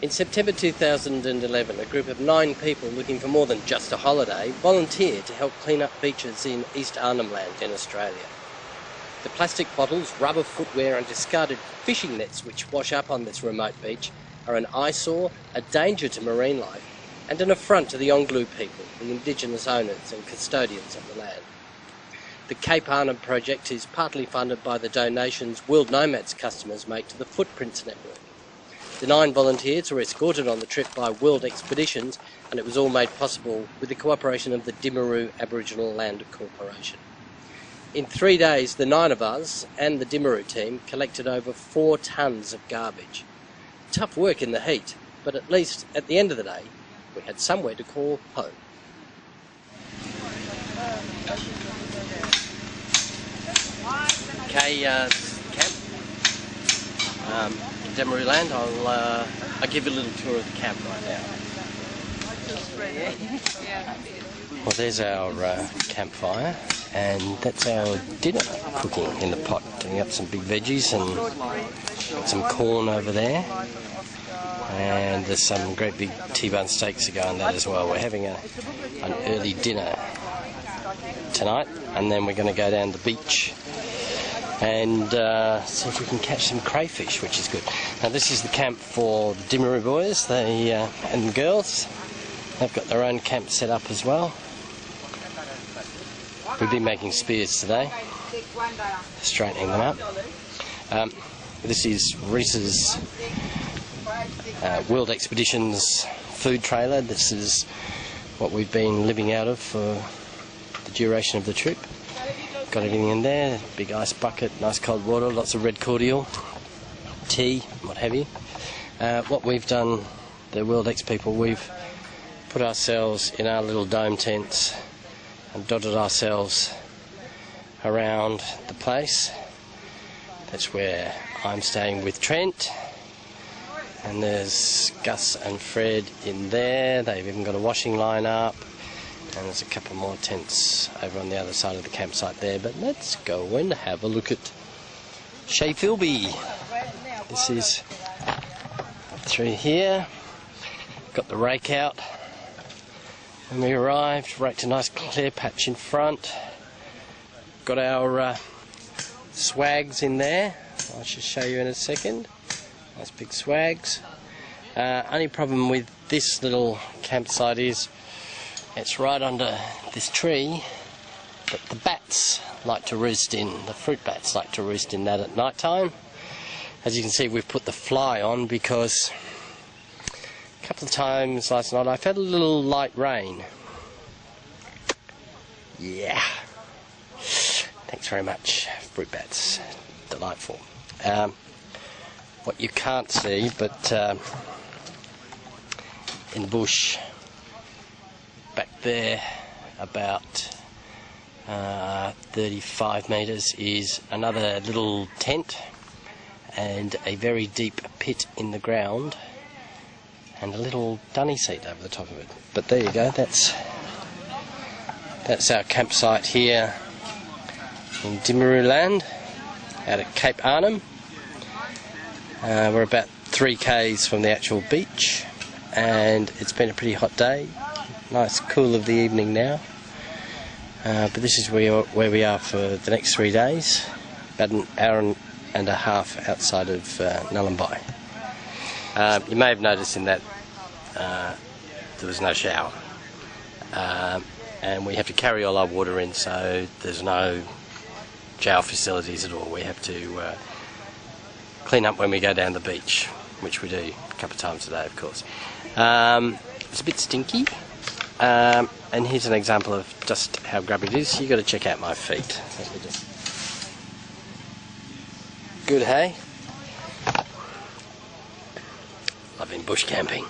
In September 2011, a group of 9 people looking for more than just a holiday volunteered to help clean up beaches in East Arnhem Land in Australia. The plastic bottles, rubber footwear and discarded fishing nets which wash up on this remote beach are an eyesore, a danger to marine life and an affront to the Onglu people, the indigenous owners and custodians of the land. The Cape Arnhem project is partly funded by the donations World Nomads customers make to the Footprints Network. The 9 volunteers were escorted on the trip by World Expeditions, and it was all made possible with the cooperation of the Timaru Aboriginal Land Corporation. In 3 days, the 9 of us and the Timaru team collected over 4 tonnes of garbage. Tough work in the heat, but at least at the end of the day, we had somewhere to call home. Okay, camp. Timaru Land. I'll give you a little tour of the camp right now. Well, there's our campfire, and that's our dinner cooking in the pot. Doing up some big veggies and got some corn over there, and there's some great big T-bone steaks to go on that as well. We're having an early dinner tonight, and then we're going to go down the beach and see if we can catch some crayfish, which is good. Now this is the camp for the Timaru boys and girls. They've got their own camp set up as well. We've been making spears today, straightening them up. This is Reese's World Expeditions food trailer. This is what we've been living out of for the duration of the trip. Got everything in there, big ice bucket, nice cold water, lots of red cordial, tea, what have you. What we've done, the World X people, we've put ourselves in our little dome tents and dotted ourselves around the place. That's where I'm staying with Trent, and there's Gus and Fred in there. They've even got a washing line up. And there's a couple more tents over on the other side of the campsite there, but let's go and have a look at Shea Philby. This is through here. Got the rake out when we arrived, raked a nice clear patch in front. Got our swags in there, I shall show you in a second. Nice big swags. Only problem with this little campsite is it's right under this tree that the bats like to roost in, the fruit bats like to roost in that at night time. As you can see, we've put the fly on because a couple of times last night I've had a little light rain. Yeah. Thanks very much, fruit bats. Delightful. What you can't see, but in the bush back there about 35 metres is another little tent and a very deep pit in the ground and a little dunny seat over the top of it. But there you go, that's our campsite here in Timaru Land out at Cape Arnhem. We're about 3 k's from the actual beach, and it's been a pretty hot day. Nice cool of the evening now, but this is where we are for the next 3 days, about an hour and a half outside of Nullumbai. You may have noticed in that there was no shower, and we have to carry all our water in, so there's no shower facilities at all. We have to clean up when we go down the beach, which we do a couple of times a day, of course. It's a bit stinky. And here's an example of just how grubby it is. You've got to check out my feet. Good, hey? Loving bush camping.